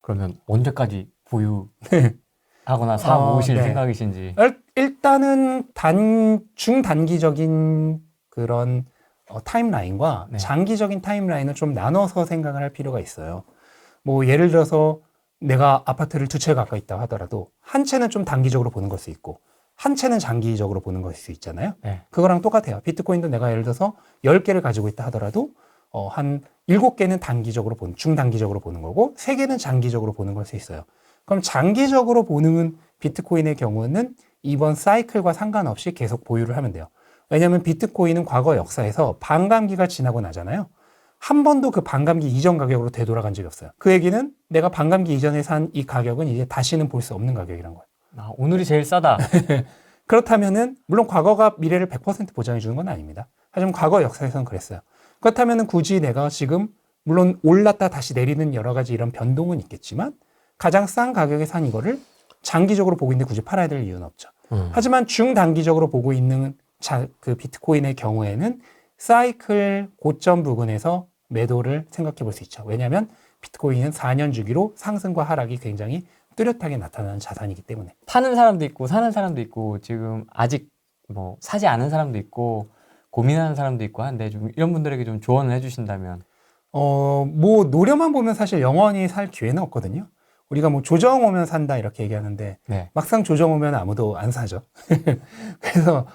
그러면 언제까지 보유하거나 사 모으실 네. 생각이신지. 일단은 중단기적인 그런 타임라인과 네. 장기적인 타임라인을 좀 나눠서 생각을 할 필요가 있어요. 뭐 예를 들어서 내가 아파트를 두 채 가까이 있다 하더라도 한 채는 좀 단기적으로 보는 걸 수 있고 한 채는 장기적으로 보는 걸 수 있잖아요. 네. 그거랑 똑같아요. 비트코인도 내가 예를 들어서 10개를 가지고 있다 하더라도 한 7개는 단기적으로 중단기적으로 보는 거고 3개는 장기적으로 보는 걸 수 있어요. 그럼 장기적으로 보는 비트코인의 경우는 이번 사이클과 상관없이 계속 보유를 하면 돼요. 왜냐하면 비트코인은 과거 역사에서 반감기가 지나고 나잖아요. 한 번도 그 반감기 이전 가격으로 되돌아간 적이 없어요. 그 얘기는 내가 반감기 이전에 산 이 가격은 이제 다시는 볼 수 없는 가격이란 거예요. 아, 오늘이 제일 싸다. 그렇다면은 물론 과거가 미래를 100% 보장해 주는 건 아닙니다. 하지만 과거 역사에서는 그랬어요. 그렇다면은 굳이 내가 지금 물론 올랐다 다시 내리는 여러 가지 이런 변동은 있겠지만 가장 싼 가격에 산 이거를 장기적으로 보고 있는데 굳이 팔아야 될 이유는 없죠. 하지만 중단기적으로 보고 있는 그 비트코인의 경우에는 사이클 고점 부근에서 매도를 생각해 볼 수 있죠. 왜냐하면 비트코인은 4년 주기로 상승과 하락이 굉장히 뚜렷하게 나타나는 자산이기 때문에. 파는 사람도 있고 사는 사람도 있고 지금 아직 뭐 사지 않은 사람도 있고 고민하는 사람도 있고 한데 좀 이런 분들에게 좀 조언을 해주신다면. 뭐 노려만 보면 사실 영원히 살 기회는 없거든요. 우리가 뭐 조정 오면 산다 이렇게 얘기하는데 네. 막상 조정 오면 아무도 안 사죠. 그래서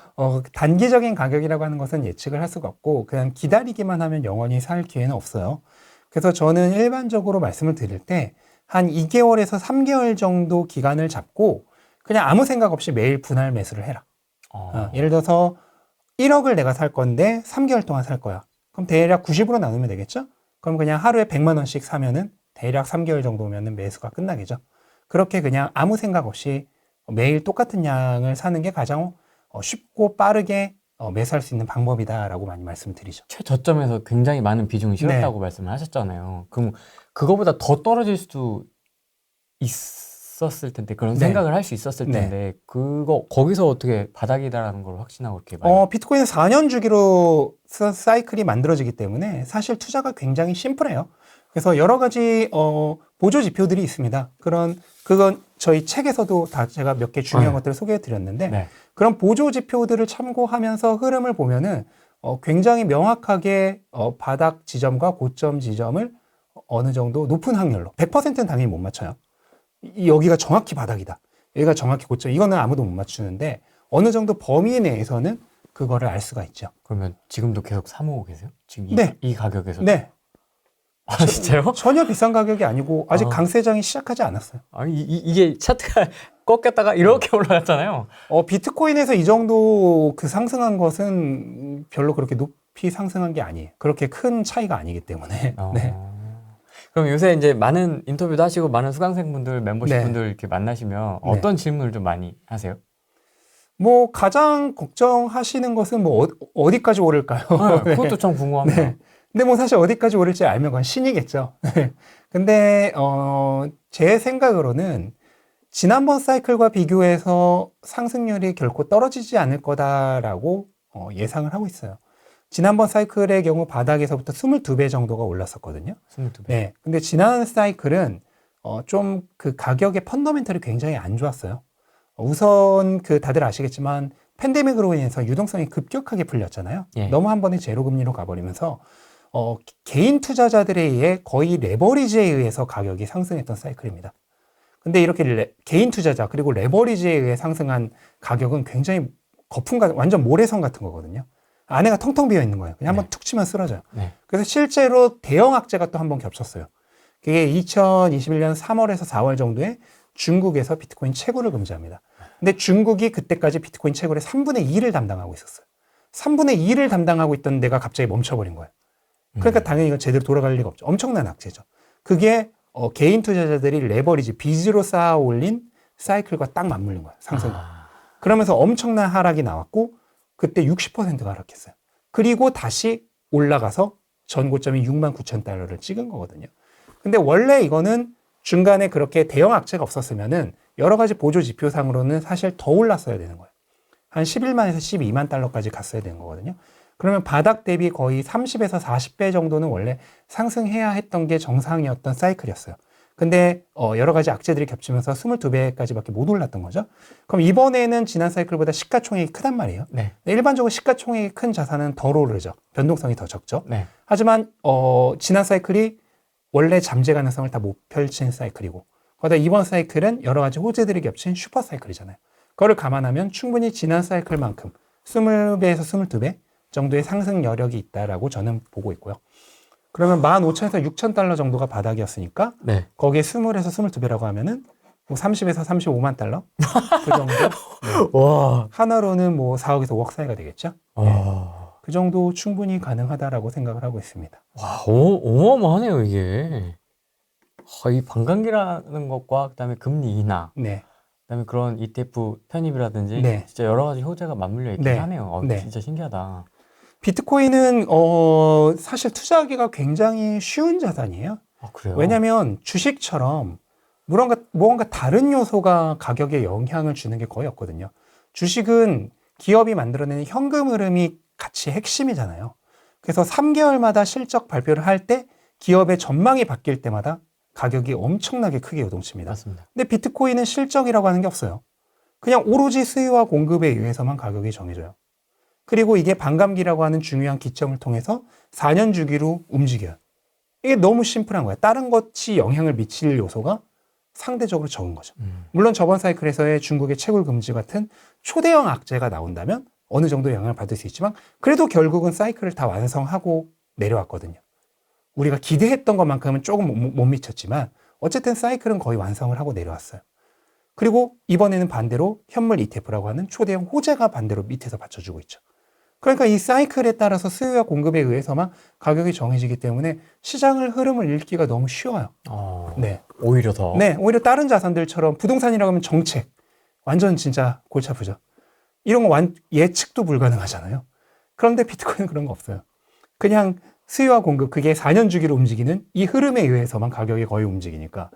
단기적인 가격이라고 하는 것은 예측을 할 수가 없고 그냥 기다리기만 하면 영원히 살 기회는 없어요. 그래서 저는 일반적으로 말씀을 드릴 때 한 2개월에서 3개월 정도 기간을 잡고 그냥 아무 생각 없이 매일 분할 매수를 해라. 예를 들어서 1억을 내가 살 건데 3개월 동안 살 거야. 그럼 대략 90으로 나누면 되겠죠? 그럼 그냥 하루에 100만 원씩 사면은 대략 3개월 정도면은 매수가 끝나겠죠. 그렇게 그냥 아무 생각 없이 매일 똑같은 양을 사는 게 가장 쉽고 빠르게 매수할 수 있는 방법이다라고 많이 말씀드리죠. 최저점에서 굉장히 많은 비중을 실었다고 말씀을 하셨잖아요. 그럼 그거보다 더 떨어질 수도 있었을 텐데 그런 생각을 할 수 있었을 텐데 그거 거기서 어떻게 바닥이다라는 걸 확신하고 이렇게 많이. 비트코인은 4년 주기로 사이클이 만들어지기 때문에 사실 투자가 굉장히 심플해요. 그래서 여러 가지 보조 지표들이 있습니다. 그건 저희 책에서도 다 제가 몇 개 중요한 것들을 소개해 드렸는데 그런 보조 지표들을 참고하면서 흐름을 보면은 굉장히 명확하게 바닥 지점과 고점 지점을 어느 정도 높은 확률로 100%는 당연히 못 맞춰요. 여기가 정확히 바닥이다. 여기가 정확히 고점. 이거는 아무도 못 맞추는데 어느 정도 범위 내에서는 그거를 알 수가 있죠. 그러면 지금도 계속 사모으고 계세요? 지금 이 가격에서? 네. 아, 진짜요? 전혀 비싼 가격이 아니고 아직 강세장이 시작하지 않았어요. 아니 이게 차트가 꺾였다가 이렇게 올라갔잖아요. 비트코인에서 이 정도 그 상승한 것은 별로 그렇게 높이 상승한 게 아니에요. 그렇게 큰 차이가 아니기 때문에. 네. 그럼 요새 이제 많은 인터뷰도 하시고 많은 수강생분들, 멤버십 분들 이렇게 만나시면 어떤 질문을 좀 많이 하세요? 뭐 가장 걱정하시는 것은 뭐 어디까지 오를까요? 그것도 참 궁금합니다. 근데 뭐 사실 어디까지 오를지 알면 그건 신이겠죠. 근데 제 생각으로는 지난번 사이클과 비교해서 상승률이 결코 떨어지지 않을 거다라고 예상을 하고 있어요. 지난번 사이클의 경우 바닥에서부터 22배 정도가 올랐었거든요. 22배. 네. 근데 지난 사이클은 좀 그 가격의 펀더멘털이 굉장히 안 좋았어요. 우선 다들 아시겠지만 팬데믹으로 인해서 유동성이 급격하게 풀렸잖아요. 너무 한 번에 제로 금리로 가버리면서 개인 투자자들에 의해 거의 레버리지에 의해서 가격이 상승했던 사이클입니다. 근데 이렇게 개인 투자자 그리고 레버리지에 의해 상승한 가격은 굉장히 완전 모래성 같은 거거든요. 안에가 텅텅 비어 있는 거예요. 그냥 한번 툭 치면 쓰러져요. 그래서 실제로 대형 악재가 또 한 번 겹쳤어요. 그게 2021년 3월에서 4월 정도에 중국에서 비트코인 채굴을 금지합니다. 근데 중국이 그때까지 비트코인 채굴의 3분의 2를 담당하고 있었어요. 3분의 2를 담당하고 있던 데가 갑자기 멈춰버린 거예요. 그러니까 당연히 이건 제대로 돌아갈 리가 없죠. 엄청난 악재죠. 그게 개인 투자자들이 레버리지, 빚으로 쌓아 올린 사이클과 딱 맞물린 거예요. 상승과. 그러면서 엄청난 하락이 나왔고 그때 60%가 하락했어요. 그리고 다시 올라가서 전 고점이 69,000달러를 찍은 거거든요. 근데 원래 이거는 중간에 그렇게 대형 악재가 없었으면은 여러 가지 보조 지표상으로는 사실 더 올랐어야 되는 거예요. 한 11만에서 12만 달러까지 갔어야 되는 거거든요. 그러면 바닥 대비 거의 30에서 40배 정도는 원래 상승해야 했던 게 정상이었던 사이클이었어요. 근데 여러 가지 악재들이 겹치면서 22배까지밖에 못 올랐던 거죠. 그럼 이번에는 지난 사이클보다 시가총액이 크단 말이에요. 네. 일반적으로 시가총액이 큰 자산은 덜 오르죠. 변동성이 더 적죠. 네. 하지만 지난 사이클이 원래 잠재 가능성을 다 못 펼친 사이클이고, 거기다 이번 사이클은 여러 가지 호재들이 겹친 슈퍼 사이클이잖아요. 그거를 감안하면 충분히 지난 사이클만큼 20배에서 22배 정도의 상승 여력이 있다라고 저는 보고 있고요. 그러면 15,000에서 6,000달러 정도가 바닥이었으니까 네. 거기에 20에서 22배라고 하면은 뭐 30에서 35만 달러 그 정도. 네. 와. 하나로는 뭐 4억에서 5억 사이가 되겠죠. 네. 와. 그 정도 충분히 가능하다라고 생각을 하고 있습니다. 와, 어마어마하네요, 이게. 이 반감기라는 것과 그다음에 금리 인하, 네. 그다음에 그런 ETF 편입이라든지 네. 진짜 여러 가지 호재가 맞물려 있긴 네. 하네요. 네. 진짜 신기하다. 비트코인은 사실 투자하기가 굉장히 쉬운 자산이에요. 아, 그래요? 왜냐하면 주식처럼 무언가 다른 요소가 가격에 영향을 주는 게 거의 없거든요. 주식은 기업이 만들어내는 현금 흐름이 같이 핵심이잖아요. 그래서 3개월마다 실적 발표를 할 때 기업의 전망이 바뀔 때마다 가격이 엄청나게 크게 요동칩니다. 맞습니다. 근데 비트코인은 실적이라고 하는 게 없어요. 그냥 오로지 수요와 공급에 의해서만 가격이 정해져요. 그리고 이게 반감기라고 하는 중요한 기점을 통해서 4년 주기로 움직여요. 이게 너무 심플한 거예요. 다른 것이 영향을 미칠 요소가 상대적으로 적은 거죠. 물론 저번 사이클에서의 중국의 채굴 금지 같은 초대형 악재가 나온다면 어느 정도 영향을 받을 수 있지만 그래도 결국은 사이클을 다 완성하고 내려왔거든요. 우리가 기대했던 것만큼은 조금 못 미쳤지만 어쨌든 사이클은 거의 완성을 하고 내려왔어요. 그리고 이번에는 반대로 현물 ETF라고 하는 초대형 호재가 반대로 밑에서 받쳐주고 있죠. 그러니까 이 사이클에 따라서 수요와 공급에 의해서만 가격이 정해지기 때문에 시장을 흐름을 읽기가 너무 쉬워요. 네. 오히려 더. 네, 오히려 다른 자산들처럼 부동산이라고 하면 정책. 완전 진짜 골치 아프죠. 이런 거 예측도 불가능하잖아요. 그런데 비트코인은 그런 거 없어요. 그냥 수요와 공급, 그게 4년 주기로 움직이는 이 흐름에 의해서만 가격이 거의 움직이니까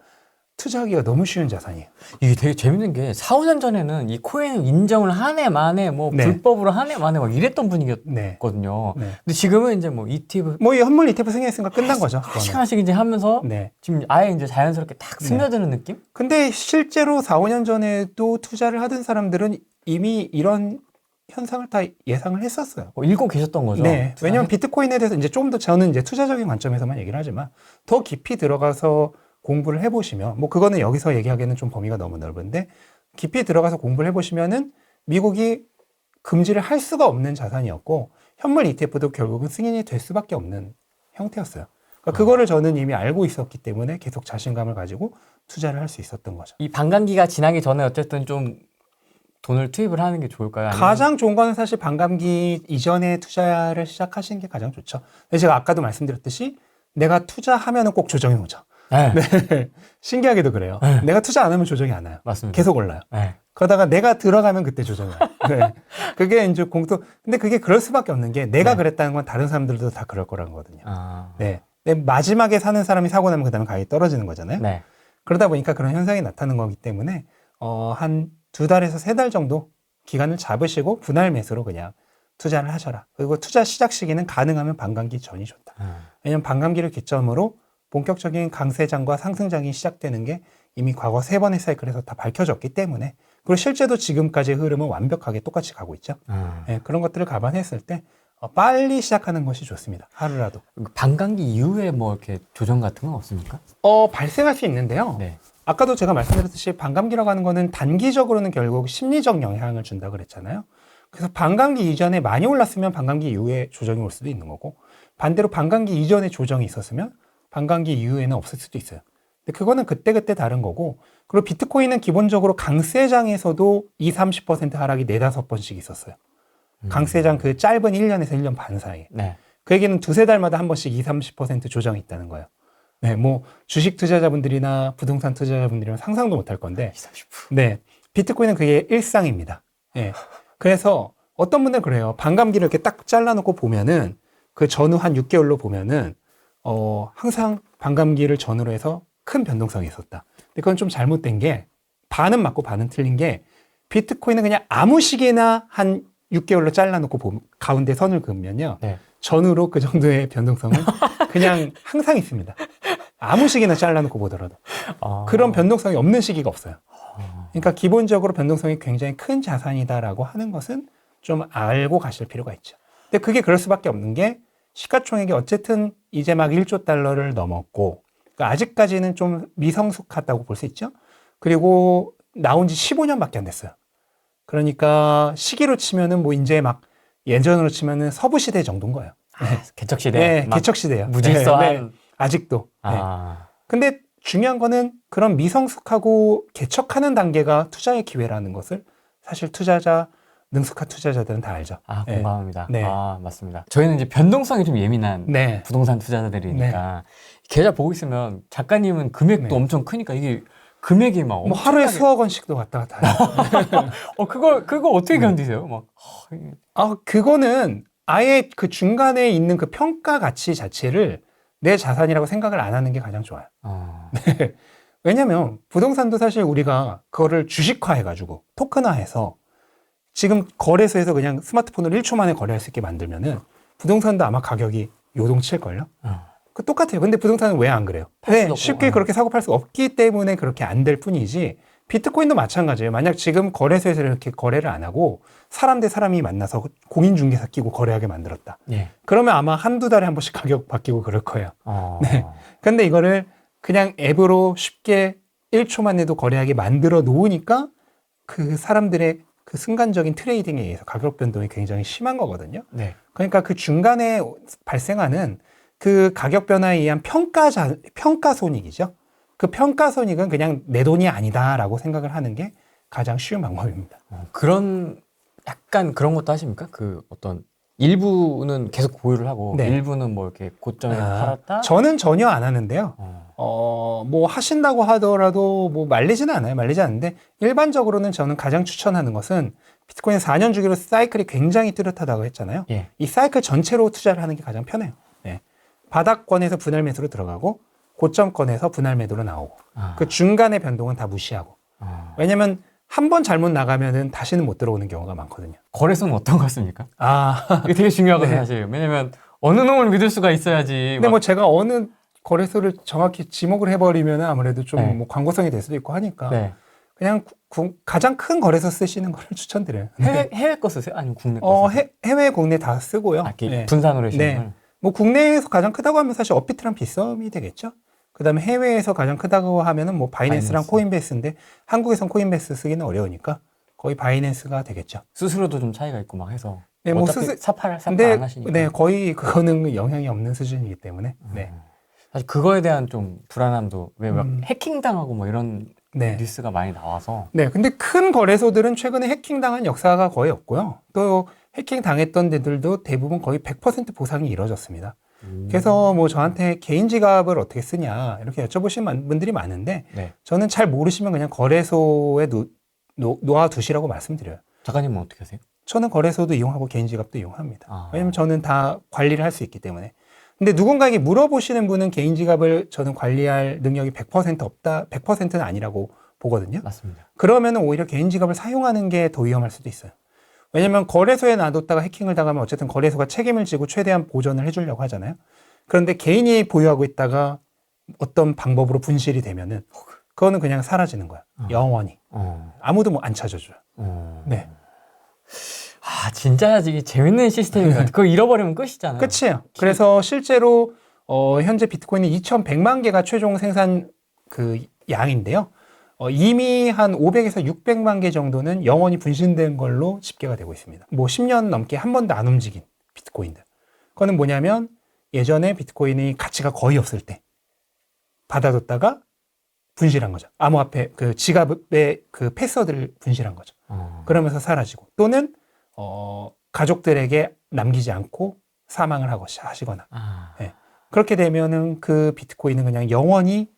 투자하기가 너무 쉬운 자산이에요. 이게 되게 재밌는 게 4, 5년 전에는 이 코인 인정을 한 해 만에 뭐 네. 불법으로 한 해 만에 막 이랬던 네. 분위기였거든요. 네. 근데 지금은 이제 뭐 ETF 뭐 이 현물 ETF 승인했으니까 끝난 거죠. 하나씩 하나씩 이제 하면서 네. 지금 아예 이제 자연스럽게 딱 네. 스며드는 느낌? 근데 실제로 4, 5년 전에도 투자를 하던 사람들은 이미 이런 현상을 다 예상을 했었어요. 읽고 계셨던 거죠. 네. 왜냐면 비트코인에 대해서 이제 좀 더 저는 이제 투자적인 관점에서만 얘기를 하지만 더 깊이 들어가서 공부를 해보시면 뭐 그거는 여기서 얘기하기에는 좀 범위가 너무 넓은데 깊이 들어가서 공부를 해보시면은 미국이 금지를 할 수가 없는 자산이었고 현물 ETF도 결국은 승인이 될 수밖에 없는 형태였어요. 그러니까 그거를 저는 이미 알고 있었기 때문에 계속 자신감을 가지고 투자를 할 수 있었던 거죠. 이 반감기가 지나기 전에 어쨌든 좀 돈을 투입을 하는 게 좋을까요? 아니면... 가장 좋은 거는 사실 반감기 이전에 투자를 시작하시는 게 가장 좋죠. 제가 아까도 말씀드렸듯이 내가 투자하면은 꼭 조정이 오죠. 네. 네. 신기하게도 그래요. 네. 내가 투자 안 하면 조정이 안 와요. 맞습니다. 계속 올라요. 네. 그러다가 내가 들어가면 그때 조정이 와요. 네. 그게 이제 근데 그게 그럴 수밖에 없는 게 내가 네. 그랬다는 건 다른 사람들도 다 그럴 거라는 거거든요. 아... 네. 근데 마지막에 사는 사람이 사고 나면 그 다음에 가격이 떨어지는 거잖아요. 네. 그러다 보니까 그런 현상이 나타나는 거기 때문에 한 2달에서 3달 정도 기간을 잡으시고 분할 매수로 그냥 투자를 하셔라. 그리고 투자 시작 시기는 가능하면 반감기 전이 좋다. 왜냐하면 반감기를 기점으로 본격적인 강세장과 상승장이 시작되는 게 이미 과거 3번의 사이클에서 다 밝혀졌기 때문에 그리고 실제도 지금까지의 흐름은 완벽하게 똑같이 가고 있죠. 네, 그런 것들을 감안했을 때 빨리 시작하는 것이 좋습니다. 하루라도. 반감기 이후에 뭐 이렇게 조정 같은 건 없습니까? 발생할 수 있는데요. 네. 아까도 제가 말씀드렸듯이 반감기라고 하는 거는 단기적으로는 결국 심리적 영향을 준다고 그랬잖아요. 그래서 반감기 이전에 많이 올랐으면 반감기 이후에 조정이 올 수도 있는 거고 반대로 반감기 이전에 조정이 있었으면 반감기 이후에는 없을 수도 있어요. 근데 그거는 그때그때 다른 거고 그리고 비트코인은 기본적으로 강세장에서도 20-30% 하락이 4-5번씩 있었어요. 강세장 그 짧은 1년에서 1년 반 사이에. 네. 그 얘기는 2-3달 마다 한 번씩 20-30% 조정이 있다는 거예요. 네, 뭐 주식 투자자분들이나 부동산 투자자분들이랑 상상도 못할 건데 20-30%. 네, 비트코인은 그게 일상입니다. 네, 그래서 어떤 분들은 그래요. 반감기를 이렇게 딱 잘라놓고 보면은 그 전후 한 6개월로 보면은 항상 반감기를 전후로 해서 큰 변동성이 있었다. 근데 그건 좀 잘못된 게 반은 맞고 반은 틀린 게 비트코인은 그냥 아무 시기나 한 6개월로 잘라놓고 가운데 선을 그으면요. 네. 전후로 그 정도의 변동성은 그냥 항상 있습니다. 아무 시기나 잘라놓고 보더라도. 아. 그런 변동성이 없는 시기가 없어요. 아. 그러니까 기본적으로 변동성이 굉장히 큰 자산이다라고 하는 것은 좀 알고 가실 필요가 있죠. 근데 그게 그럴 수밖에 없는 게 시가총액이 어쨌든 이제 막 1조 달러를 넘었고, 그러니까 아직까지는 좀 미성숙하다고 볼 수 있죠. 그리고 나온 지 15년밖에 안 됐어요. 그러니까 시기로 치면은 뭐 이제 막 예전으로 치면은 서부 시대 정도인 거예요. 개척 시대. 네, 막 개척 시대예요. 무질서한. 네, 아직도. 네. 아. 근데 중요한 거는 그런 미성숙하고 개척하는 단계가 투자의 기회라는 것을 사실 능숙한 투자자들은 다 알죠. 아, 네. 공감합니다. 네. 아, 맞습니다. 저희는 이제 변동성이 좀 예민한 네. 부동산 투자자들이니까 계좌 보고 있으면 작가님은 금액도 네. 엄청 크니까 이게 금액이 막 뭐 하루에 엄청나게- 수억 원씩도 왔다 갔다 하죠. 그거 어떻게 견디세요? 막 그거는 아예 그 중간에 있는 그 평가 가치 자체를 내 자산이라고 생각을 안 하는 게 가장 좋아요. 왜냐면 부동산도 사실 우리가 그거를 주식화해가지고 토큰화해서 지금 거래소에서 그냥 스마트폰으로 1초 만에 거래할 수 있게 만들면은 부동산도 아마 가격이 요동칠걸요? 그 똑같아요. 근데 부동산은 왜 안 그래요? 네, 쉽게 그렇게 사고 팔 수가 없기 때문에 그렇게 안 될 뿐이지 비트코인도 마찬가지예요. 만약 지금 거래소에서 이렇게 거래를 안 하고 사람 대 사람이 만나서 공인중개사 끼고 거래하게 만들었다. 예. 그러면 아마 한두 달에 한 번씩 가격 바뀌고 그럴 거예요. 어. 네. 근데 이거를 그냥 앱으로 쉽게 1초만 내도 거래하게 만들어 놓으니까 그 사람들의 그 순간적인 트레이딩에 의해서 가격 변동이 굉장히 심한 거거든요. 네. 그러니까 그 중간에 발생하는 그 가격 변화에 의한 평가 손익이죠. 그 평가 손익은 그냥 내 돈이 아니다라고 생각을 하는 게 가장 쉬운 방법입니다. 그런 약간 그런 것도 하십니까? 그 어떤 일부는 계속 보유를 하고 네. 일부는 뭐 이렇게 고점에 팔았다. 저는 전혀 안 하는데요. 뭐 하신다고 하더라도 뭐 말리지는 않아요. 말리지 않는데 일반적으로는 저는 가장 추천하는 것은 비트코인 4년 주기로 사이클이 굉장히 뚜렷하다고 했잖아요. 예. 이 사이클 전체로 투자를 하는 게 가장 편해요. 네. 바닥권에서 분할 매수로 들어가고 고점권에서 분할 매도로 나오고 그 중간의 변동은 다 무시하고. 왜냐면 한 번 잘못 나가면은 다시는 못 들어오는 경우가 많거든요. 거래소는 어떤 거 같습니까? 아, 이게 되게 중요하거든요, 네. 사실. 왜냐면 어느 놈을 믿을 수가 있어야지. 근데 막- 뭐 제가 어느 거래소를 정확히 지목을 해버리면 아무래도 좀 네. 뭐 광고성이 될 수도 있고 하니까 네. 그냥 가장 큰 거래소 쓰시는 거를 추천드려요. 해외 거 쓰세요? 아니면 국내 거 쓰세요? 해외, 국내 다 쓰고요. 아, 이렇게 네. 분산으로 해주는 네. 걸? 뭐 국내에서 가장 크다고 하면 사실 업비트랑 빗썸이 되겠죠. 그다음에 해외에서 가장 크다고 하면은 뭐 바이낸스랑 바이낸스. 코인베이스인데 한국에선 코인베이스 쓰기는 어려우니까 거의 바이낸스가 되겠죠. 수수료도 좀 차이가 있고 막 해서. 네, 뭐 어차피 수수- 사팔 안 근데 하시니까. 네, 거의 그거는 영향이 없는 수준이기 때문에. 네. 사실 그거에 대한 좀 불안함도 왜 막 해킹 당하고 뭐 이런 네. 뉴스가 많이 나와서. 네, 근데 큰 거래소들은 최근에 해킹당한 역사가 거의 없고요. 또 해킹 당했던 데들도 대부분 거의 100% 보상이 이루어졌습니다. 그래서 뭐 저한테 개인 지갑을 어떻게 쓰냐 이렇게 여쭤보시는 분들이 많은데 네. 저는 잘 모르시면 그냥 거래소에 놓아두시라고 말씀드려요. 작가님은 어떻게 하세요? 저는 거래소도 이용하고 개인 지갑도 이용합니다. 아. 왜냐면 저는 다 관리를 할 수 있기 때문에. 근데 누군가에게 물어보시는 분은 개인 지갑을 저는 관리할 능력이 100% 없다, 100%는 아니라고 보거든요. 맞습니다. 그러면 오히려 개인 지갑을 사용하는 게 더 위험할 수도 있어요. 왜냐면 거래소에 놔뒀다가 해킹을 당하면 어쨌든 거래소가 책임을 지고 최대한 보전을 해주려고 하잖아요. 그런데 개인이 보유하고 있다가 어떤 방법으로 분실이 되면은 그거는 그냥 사라지는 거야. 영원히. 아무도 뭐 안 찾아줘요. 네. 아, 진짜 이게 재밌는 시스템인 것 같아요. 그거 잃어버리면 끝이잖아요. 끝이에요. 그래서 실제로 현재 비트코인은 2,100만 개가 최종 생산 그 양인데요. 이미 한 500에서 600만 개 정도는 영원히 분신된 걸로 집계가 되고 있습니다. 뭐 10년 넘게 한 번도 안 움직인 비트코인들. 그거는 뭐냐면 예전에 비트코인이 가치가 거의 없을 때 받아뒀다가 분실한 거죠. 암호화폐 그 지갑의 그 패스워드를 분실한 거죠. 그러면서 사라지고 또는 가족들에게 남기지 않고 사망을 하시거나 네. 그렇게 되면은 그 비트코인은 그냥 영원히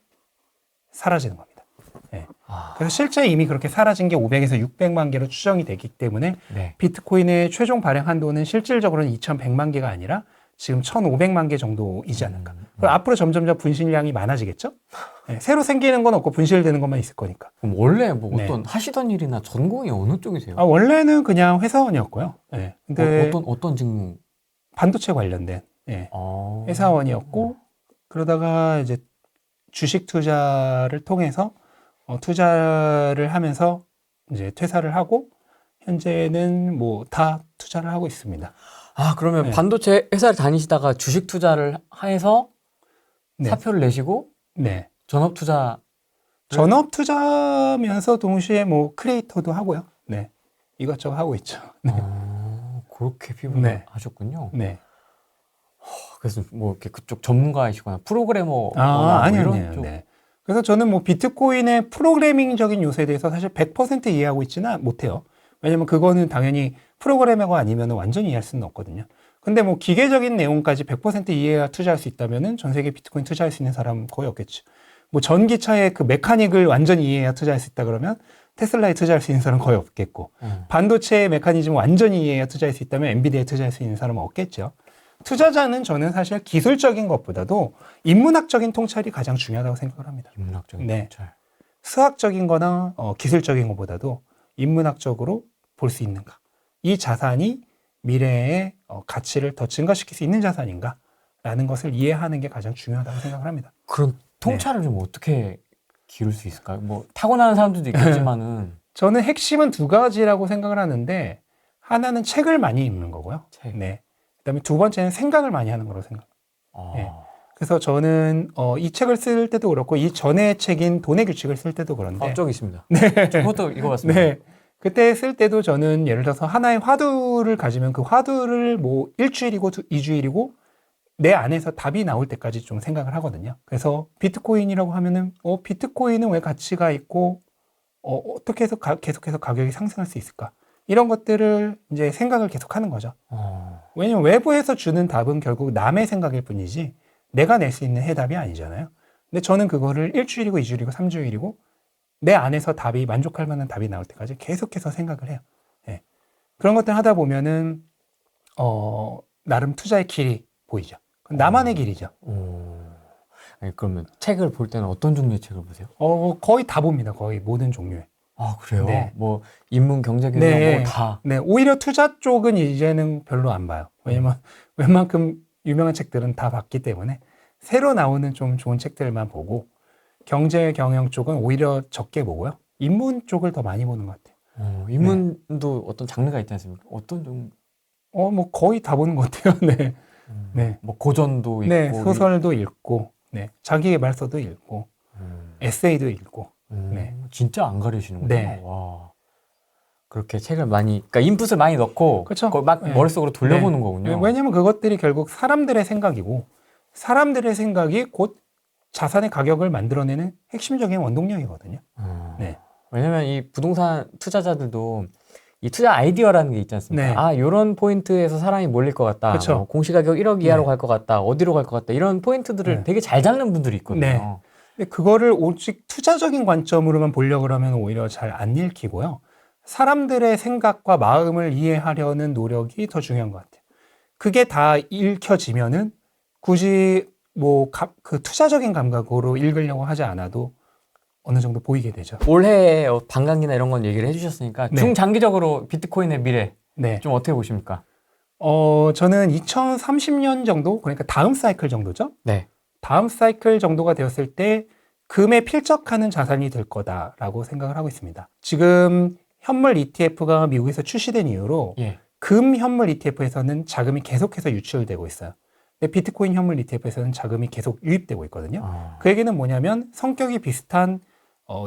사라지는 겁니다. 네. 그래서 실제 이미 그렇게 사라진 게 500에서 600만 개로 추정이 되기 때문에 네. 비트코인의 최종 발행 한도는 실질적으로는 2,100만 개가 아니라 지금 1,500만 개 정도이지 않을까. 그럼 앞으로 점점점 분실량이 많아지겠죠? 네. 새로 생기는 건 없고 분실되는 것만 있을 거니까. 그럼 원래 뭐 네. 어떤 하시던 일이나 전공이 어느 쪽이세요? 원래는 그냥 회사원이었고요. 네. 근데 어떤 직무? 반도체 관련된 예, 회사원이었고 그러다가 이제 주식 투자를 통해서 투자를 하면서 이제 퇴사를 하고 현재는 뭐 다 투자를 하고 있습니다. 아, 그러면 네. 반도체 회사를 다니시다가 주식 투자를 해서 네. 사표를 내시고 네. 전업 투자 전업 투자면서 동시에 뭐 크리에이터도 하고요. 네. 이것저것 하고 있죠. 네. 그렇게 피부를 네. 하셨군요. 네. 그래서 뭐 이렇게 그쪽 전문가이시거나 프로그래머나 아니요, 이런 아니요. 쪽. 네. 그래서 저는 뭐 비트코인의 프로그래밍적인 요소에 대해서 사실 100% 이해하고 있지는 못해요. 왜냐면 그거는 당연히 프로그래머가 아니면 완전히 이해할 수는 없거든요. 근데 뭐 기계적인 내용까지 100% 이해해야 투자할 수 있다면은 전 세계 비트코인 투자할 수 있는 사람 거의 없겠죠. 뭐 전기차의 그 메카닉을 완전히 이해해야 투자할 수 있다 그러면 테슬라에 투자할 수 있는 사람은 거의 없겠고, 반도체의 메커니즘을 완전히 이해해야 투자할 수 있다면 엔비디아에 투자할 수 있는 사람은 없겠죠. 투자자는 저는 사실 기술적인 것보다도 인문학적인 통찰이 가장 중요하다고 생각을 합니다. 인문학적인 네. 통찰. 수학적인 거나 기술적인 것보다도 인문학적으로 볼 수 있는가. 이 자산이 미래의 가치를 더 증가시킬 수 있는 자산인가 라는 것을 이해하는 게 가장 중요하다고 생각을 합니다. 그런 통찰을 좀 어떻게 기를 수 있을까요? 뭐 타고나는 사람들도 있겠지만은 저는 핵심은 두 가지라고 생각을 하는데, 하나는 책을 많이 읽는 거고요. 책. 네. 그다음에 두 번째는 생각을 많이 하는 거라고 생각합니다. 아, 네. 그래서 저는 이 책을 쓸 때도 그렇고 이 전의 책인 돈의 규칙을 쓸 때도 그런데, 저기 있습니다. 네. 그것도 읽어봤습니다. 네. 그때 쓸 때도 저는 예를 들어서 하나의 화두를 가지면 그 화두를 뭐 일주일이고 이주일이고 내 안에서 답이 나올 때까지 좀 생각을 하거든요. 그래서 비트코인이라고 하면은 비트코인은 왜 가치가 있고 어떻게 해서 계속해서 가격이 상승할 수 있을까? 이런 것들을 이제 생각을 계속하는 거죠. 왜냐면 외부에서 주는 답은 결국 남의 생각일 뿐이지 내가 낼 수 있는 해답이 아니잖아요. 근데 저는 그거를 일주일이고 이주일이고 삼주일이고 내 안에서 답이 만족할 만한 답이 나올 때까지 계속해서 생각을 해요. 네. 그런 것들 하다 보면은 나름 투자의 길이 보이죠. 나만의 길이죠. 아니, 그러면 책을 볼 때는 어떤 종류의 책을 보세요? 거의 다 봅니다. 거의 모든 종류의. 아, 그래요? 네. 뭐 인문, 경제, 경영 네. 뭐 다. 네, 오히려 투자 쪽은 이제는 별로 안 봐요. 왜냐면 웬만큼 유명한 책들은 다 봤기 때문에 새로 나오는 좀 좋은 책들만 보고, 경제 경영 쪽은 오히려 적게 보고요. 인문 쪽을 더 많이 보는 것 같아요. 인문도 어떤 장르가 있지 않습니까? 어떤 종 뭐 거의 다 보는 것 같아요. 네. 네. 뭐 고전도 있고, 네, 소설도 읽고, 네, 자기계발서도 읽고, 에세이도 읽고, 네. 진짜 안 가리시는구나. 네. 와. 그렇게 책을 많이, 그러니까 인풋을 많이 넣고, 그쵸? 그걸 막 네. 머릿속으로 돌려보는 네. 거군요. 왜냐면 그것들이 결국 사람들의 생각이고, 사람들의 생각이 곧 자산의 가격을 만들어내는 핵심적인 원동력이거든요. 네. 왜냐면 이 부동산 투자자들도 이 투자 아이디어라는 게 있지 않습니까? 네. 아, 요런 포인트에서 사람이 몰릴 것 같다. 그쵸. 뭐 공시가격 1억 이하로 네. 갈 것 같다. 어디로 갈 것 같다. 이런 포인트들을 네. 되게 잘 잡는 분들이 있거든요. 네. 근데 그거를 오직 투자적인 관점으로만 보려고 그러면 오히려 잘 안 읽히고요. 사람들의 생각과 마음을 이해하려는 노력이 더 중요한 것 같아요. 그게 다 읽혀지면은 굳이 뭐 그 투자적인 감각으로 읽으려고 하지 않아도 어느 정도 보이게 되죠. 올해 반감기나 이런 건 얘기를 해주셨으니까 네. 중장기적으로 비트코인의 미래 네. 좀 어떻게 보십니까? 저는 2030년 정도, 그러니까 다음 사이클 정도죠. 네. 다음 사이클 정도가 되었을 때 금에 필적하는 자산이 될 거다라고 생각을 하고 있습니다. 지금 현물 ETF가 미국에서 출시된 이후로 예. 금 현물 ETF에서는 자금이 계속해서 유출되고 있어요. 근데 비트코인 현물 ETF에서는 자금이 계속 유입되고 있거든요. 그 얘기는 뭐냐면 성격이 비슷한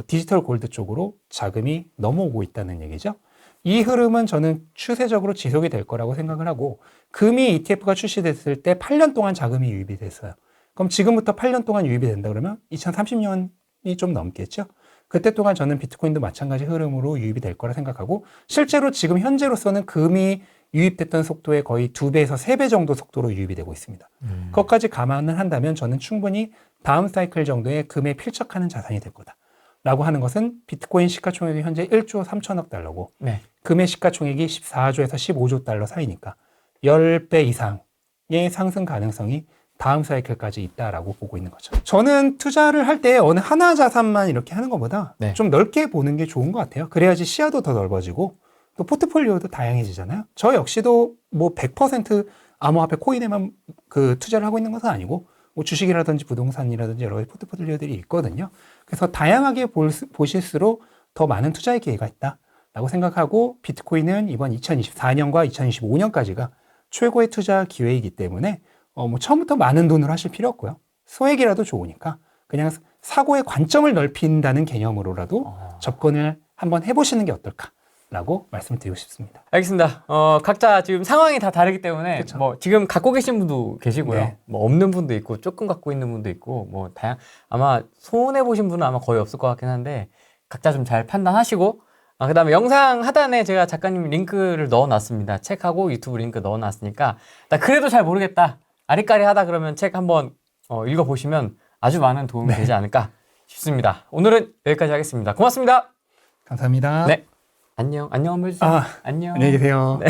디지털 골드 쪽으로 자금이 넘어오고 있다는 얘기죠. 이 흐름은 저는 추세적으로 지속이 될 거라고 생각을 하고, 금이 ETF가 출시됐을 때 8년 동안 자금이 유입이 됐어요. 그럼 지금부터 8년 동안 유입이 된다 그러면 2030년이 좀 넘겠죠. 그때 동안 저는 비트코인도 마찬가지 흐름으로 유입이 될 거라 생각하고, 실제로 지금 현재로서는 금이 유입됐던 속도의 거의 2배에서 3배 정도 속도로 유입이 되고 있습니다. 그것까지 감안을 한다면 저는 충분히 다음 사이클 정도의 금에 필적하는 자산이 될 거다 라고 하는 것은, 비트코인 시가총액이 현재 1조 3천억 달러고 네. 금의 시가총액이 14조에서 15조 달러 사이니까 10배 이상의 상승 가능성이 다음 사이클까지 있다라고 보고 있는 거죠. 저는 투자를 할 때 어느 하나 자산만 이렇게 하는 것보다 네. 좀 넓게 보는 게 좋은 것 같아요. 그래야지 시야도 더 넓어지고 또 포트폴리오도 다양해지잖아요. 저 역시도 뭐 100% 암호화폐 코인에만 그 투자를 하고 있는 것은 아니고 뭐 주식이라든지 부동산이라든지 여러 가지 포트폴리오들이 있거든요. 그래서 다양하게 보실수록 더 많은 투자의 기회가 있다라고 생각하고 비트코인은 이번 2024년과 2025년까지가 최고의 투자 기회이기 때문에 뭐 처음부터 많은 돈으로 하실 필요 없고요. 소액이라도 좋으니까 그냥 사고의 관점을 넓힌다는 개념으로라도 접근을 한번 해보시는 게 어떨까라고 말씀드리고 싶습니다. 알겠습니다. 각자 지금 상황이 다 다르기 때문에 그쵸. 뭐 지금 갖고 계신 분도 계시고요. 네. 뭐 없는 분도 있고 조금 갖고 있는 분도 있고 뭐 아마 손해 보신 분은 아마 거의 없을 것 같긴 한데 각자 좀 잘 판단하시고 그다음에 영상 하단에 제가 작가님 링크를 넣어놨습니다. 책하고 유튜브 링크 넣어놨으니까 나 그래도 잘 모르겠다. 아리까리하다 그러면 책 한번 읽어보시면 아주 많은 도움이 네. 되지 않을까 싶습니다. 오늘은 여기까지 하겠습니다. 고맙습니다. 감사합니다. 네. 안녕 한번 해주세요. 안녕. 안녕히 계세요. 네.